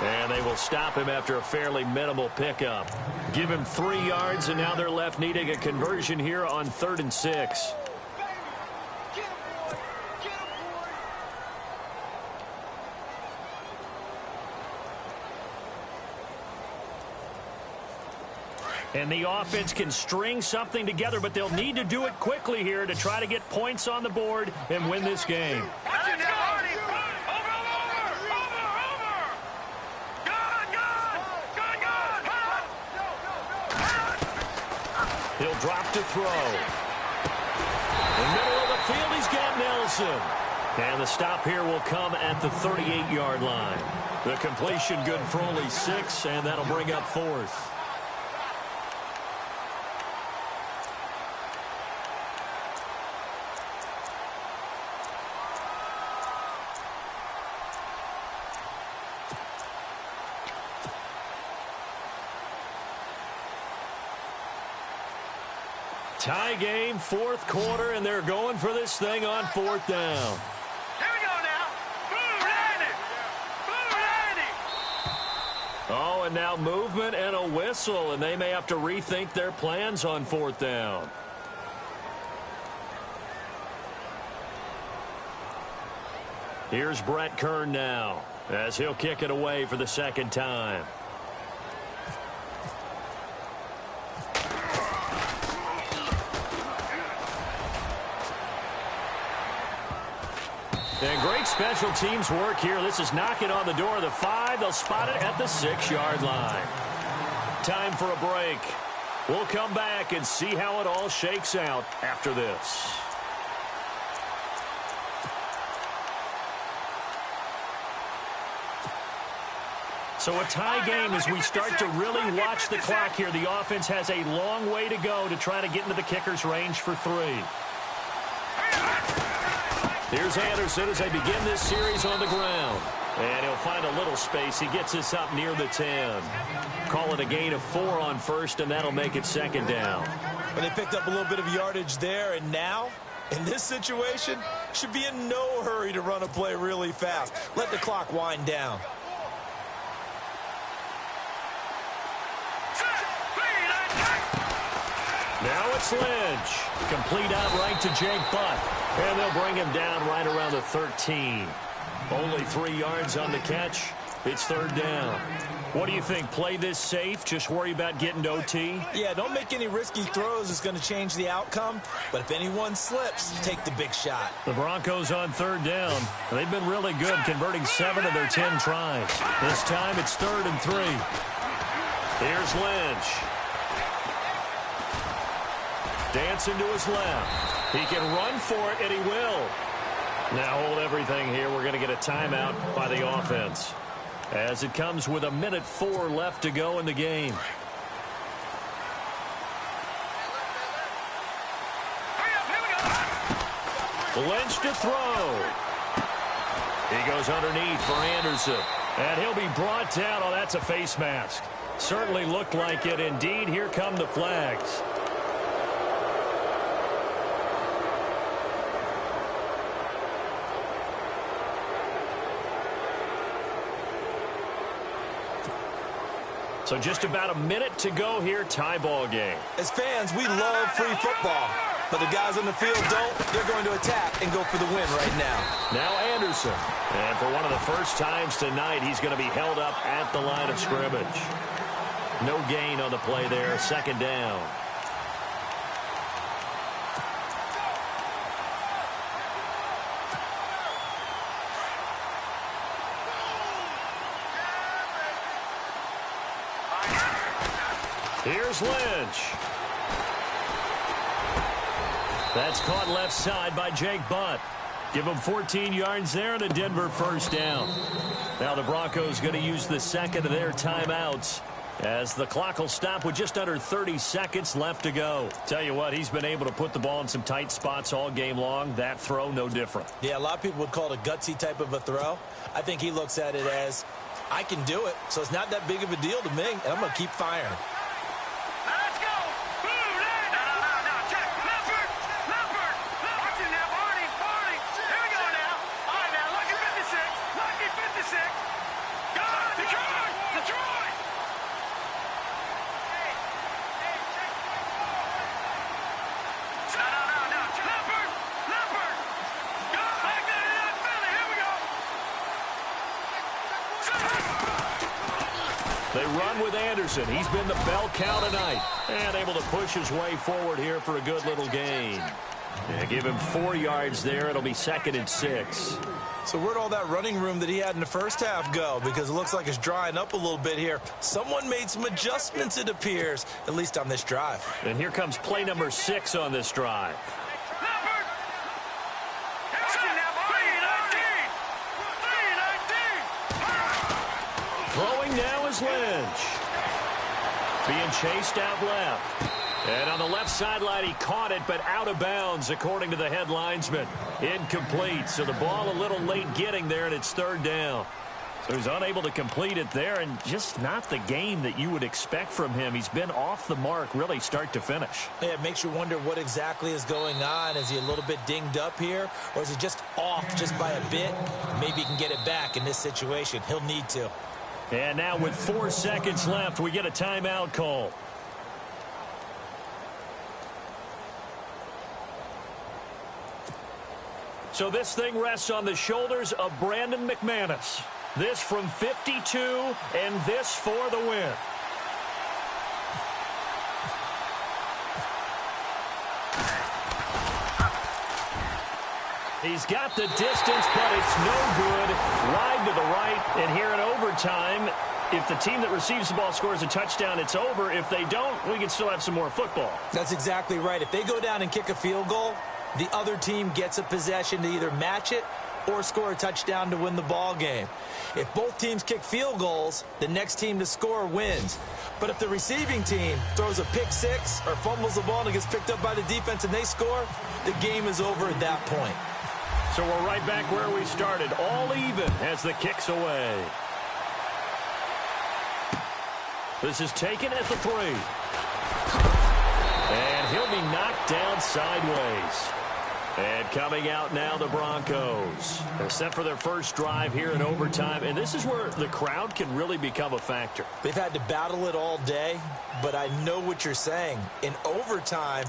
And they will stop him after a fairly minimal pickup. Give him 3 yards, and now they're left needing a conversion here on 3rd and 6. And the offense can string something together, but they'll need to do it quickly here to try to get points on the board and win this game. Let's go. He'll drop to throw. In the middle of the field, he's got Nelson. And the stop here will come at the 38-yard line. The completion good for only 6, and that'll bring up 4th. Tie game, 4th quarter, and they're going for this thing on 4th down. Here we go now. Boom, landed. Boom, landed. Oh, and now movement and a whistle, and they may have to rethink their plans on 4th down. Here's Brett Kern now, as he'll kick it away for the 2nd time. And great special teams work here. This is knocking on the door of the 5. They'll spot it at the 6-yard line. Time for a break. We'll come back and see how it all shakes out after this. So a tie game as we start to really watch the clock here. The offense has a long way to go to try to get into the kicker's range for 3. Here's Anderson as they begin this series on the ground. And he'll find a little space. He gets this up near the 10. Call it a gain of 4 on first, and that'll make it 2nd down. But they picked up a little bit of yardage there, and now, in this situation, should be in no hurry to run a play really fast. Let the clock wind down. Now it's Lynch. Complete out right to Jake Butt. And they'll bring him down right around the 13. Only 3 yards on the catch. It's 3rd down. What do you think? Play this safe? Just worry about getting to OT? Yeah, don't make any risky throws. It's going to change the outcome. But if anyone slips, take the big shot. The Broncos on 3rd down. They've been really good, converting 7 of their 10 tries. This time it's 3rd and 3. Here's Lynch. Dancing to his left. He can run for it, and he will. Now hold everything here. We're going to get a timeout by the offense, as it comes with 1:04 left to go in the game. Lynch to throw. He goes underneath for Anderson. And he'll be brought down. Oh, that's a face mask. Certainly looked like it. Indeed, here come the flags. So just about a minute to go here, tie ball game. As fans, we love free football. But the guys on the field don't. They're going to attack and go for the win right now. Now Anderson. And for one of the first times tonight, he's going to be held up at the line of scrimmage. No gain on the play there. Second down. Here's Lynch. That's caught left side by Jake Butt. Give him 14 yards there and a Denver first down. Now the Broncos going to use the second of their timeouts as the clock will stop with just under 30 seconds left to go. Tell you what, he's been able to put the ball in some tight spots all game long. That throw, no different. Yeah, a lot of people would call it a gutsy type of a throw. I think he looks at it as, I can do it, so it's not that big of a deal to me, and I'm going to keep firing. They run with Anderson. He's been the bell cow tonight. And able to push his way forward here for a good little gain. Yeah, give him 4 yards there. It'll be 2nd and 6. So where'd all that running room that he had in the first half go? Because it looks like it's drying up a little bit here. Someone made some adjustments, it appears, at least on this drive. And here comes play number 6 on this drive. Throwing now is Lynch. Being chased out left. And on the left sideline, he caught it, but out of bounds, according to the head linesman. Incomplete. So the ball a little late getting there, and it's 3rd down. So he's unable to complete it there, and just not the game that you would expect from him. He's been off the mark, really, start to finish. Yeah, it makes you wonder what exactly is going on. Is he a little bit dinged up here, or is he just off just by a bit? Maybe he can get it back in this situation. He'll need to. And now with 4 seconds left, we get a timeout call. So this thing rests on the shoulders of Brandon McManus. This from 52, and this for the win. He's got the distance, but it's no good. Wide to the right, and here in overtime, if the team that receives the ball scores a touchdown, it's over. If they don't, we can still have some more football. That's exactly right. If they go down and kick a field goal, the other team gets a possession to either match it or score a touchdown to win the ball game. If both teams kick field goals, the next team to score wins. But if the receiving team throws a pick six or fumbles the ball and it gets picked up by the defense and they score, the game is over at that point. So we're right back where we started, all even as the kick's away. This is taken at the 3. And he'll be knocked down sideways. And coming out now, the Broncos. They're set for their first drive here in overtime. And this is where the crowd can really become a factor. They've had to battle it all day, but I know what you're saying. In overtime,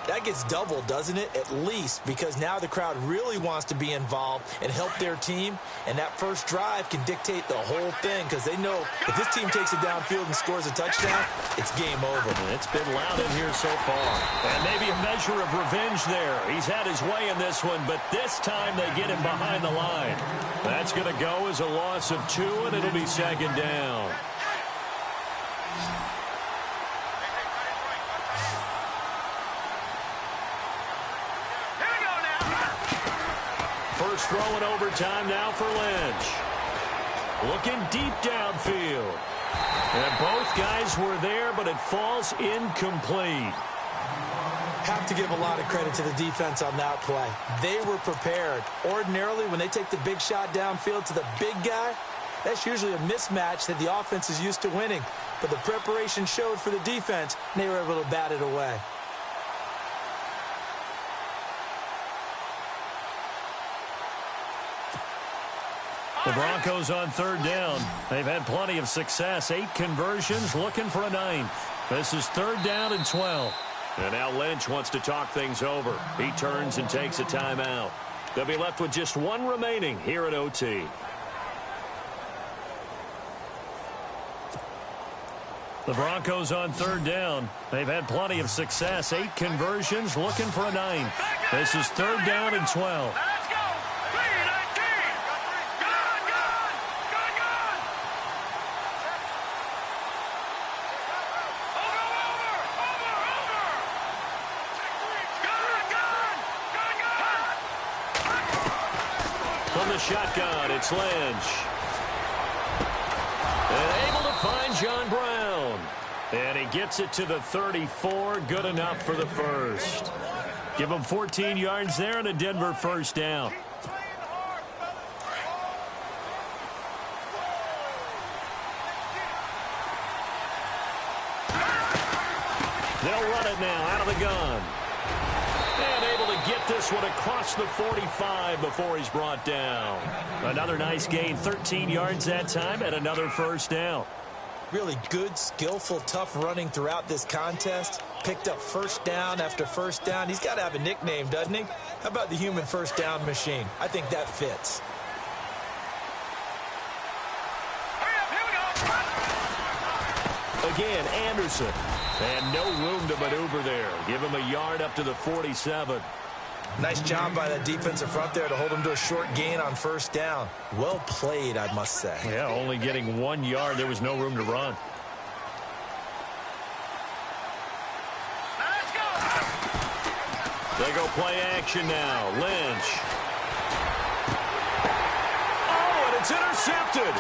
that gets doubled, doesn't it? At least, because now the crowd really wants to be involved and help their team. And that first drive can dictate the whole thing because they know if this team takes it downfield and scores a touchdown, it's game over. And it's been loud in here so far. And maybe a measure of revenge there. He's had his way in this one, but this time they get him behind the line. That's going to go as a loss of 2, and it'll be 2nd down. First throw in overtime now for Lynch. Looking deep downfield. And both guys were there, but it falls incomplete. Have to give a lot of credit to the defense on that play. They were prepared. Ordinarily, when they take the big shot downfield to the big guy, that's usually a mismatch that the offense is used to winning. But the preparation showed for the defense, and they were able to bat it away. The Broncos on third down. They've had plenty of success. 8 conversions, looking for a 9th. This is third down and 12. And now Lynch wants to talk things over. He turns and takes a timeout. They'll be left with just 1 remaining here at OT. The Broncos on third down. They've had plenty of success. 8 conversions, looking for a 9th. This is third down and 12. Let's go. 3-19. Gone. Over. From the shotgun, it's Lynch. And able to find John Brown. And he gets it to the 34. Good enough for the first. Give him 14 yards there and a Denver first down. They'll run it now out of the gun. And able to get this one across the 45 before he's brought down. Another nice gain, 13 yards that time, and another first down. Really good, skillful, tough running throughout this contest. Picked up first down after first down. He's got to have a nickname, doesn't he? How about the human first down machine? I think that fits. Again, Anderson. And no room to maneuver there. Give him a yard up to the 47. Nice job by the defensive front there to hold him to a short gain on first down. Well played, I must say. Yeah, only getting 1 yard. There was no room to run. Let's go. They go play action now. Lynch. Oh, and it's intercepted.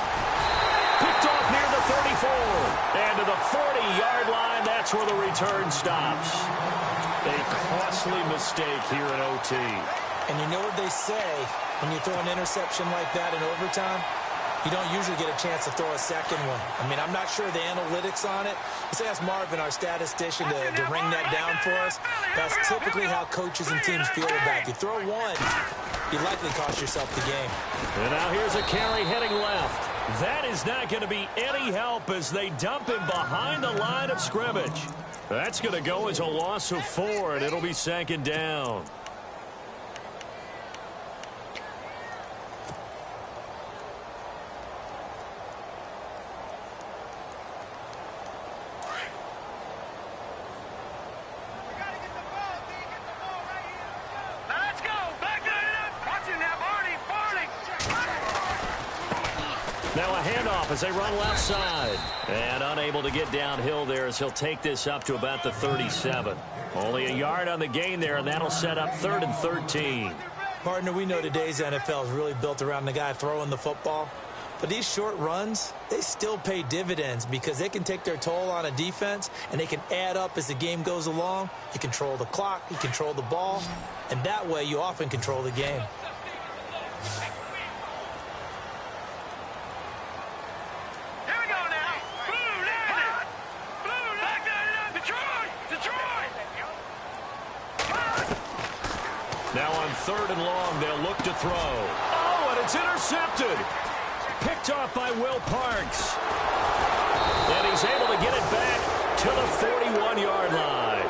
Picked off near the 34. And to the 40-yard line, that's where the return stops. A costly mistake here in OT. And you know what they say, when you throw an interception like that in overtime, you don't usually get a chance to throw a second one. I mean, I'm not sure the analytics on it. Let's ask Marvin, our statistician, to ring that down for us. That's typically how coaches and teams feel about it. You throw one, you likely cost yourself the game. And now here's a carry heading left. That is not going to be any help as they dump him behind the line of scrimmage. That's going to go as a loss of 4, and it'll be second down. Let's go. Back it up. Watching that, Barney. Now a handoff as they run left side. And unable to get downhill there as he'll take this up to about the 37. Only a yard on the gain there, and that'll set up 3rd and 13. Partner, we know today's NFL is really built around the guy throwing the football. But these short runs, they still pay dividends because they can take their toll on a defense, and they can add up as the game goes along. You control the clock, you control the ball, and that way you often control the game. Here we go now. Blue, landed. Blue, back that up. Detroit. Now on 3rd and long, they'll look to throw. Oh, and it's intercepted. Picked off by Will Parks. And he's able to get it back to the 41-yard line.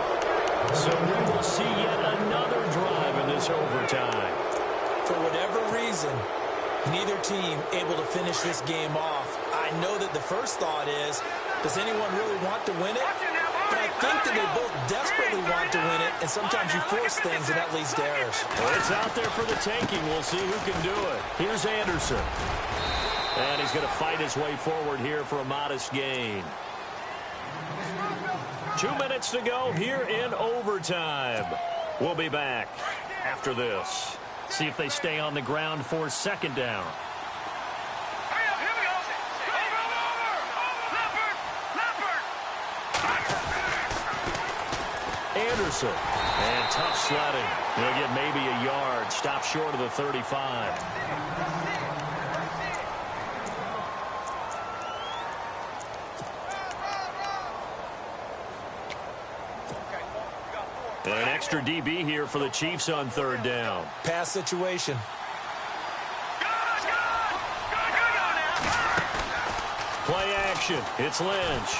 So we will see yet another drive in this overtime. For whatever reason, neither team able to finish this game off. I know that the first thought is, does anyone really want to win it? But I think that they both desperately want to win it, and sometimes you force things, and that leads to errors. Well, it's out there for the taking. We'll see who can do it. Here's Anderson. And he's going to fight his way forward here for a modest gain. 2 minutes to go here in overtime. We'll be back after this. See if they stay on the ground for second down. Hurry up, here we go. Over. Leopard. Anderson. And tough sledding. He'll get maybe a yard. Stop short of the 35. An extra DB here for the Chiefs on third down. Pass situation. Play action. It's Lynch.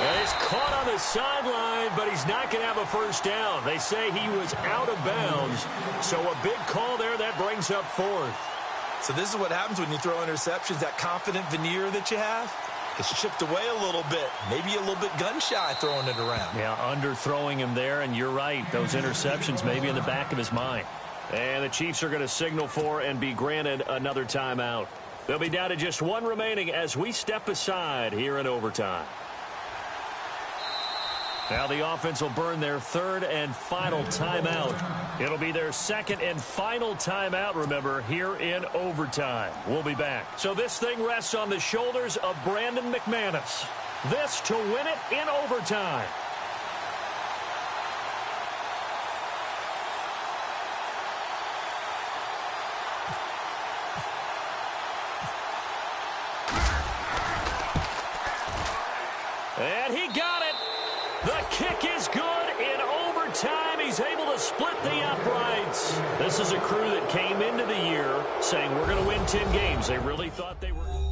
And he's caught on the sideline, but he's not going to have a first down. They say he was out of bounds. So a big call there. That brings up fourth. So this is what happens when you throw interceptions. That confident veneer that you have, it's chipped away a little bit. Maybe a little bit gun-shy throwing it around. Yeah, underthrowing him there, and you're right. Those interceptions may be in the back of his mind. And the Chiefs are going to signal for and be granted another timeout. They'll be down to just one remaining as we step aside here in overtime. Now the offense will burn their third and final timeout. It'll be their second and final timeout, remember, here in overtime. We'll be back. So this thing rests on the shoulders of Brandon McManus. This to win it in overtime. And he got it. The kick is good in overtime. He's able to split the uprights. This is a crew that came into the year saying we're going to win 10 games. They really thought they were...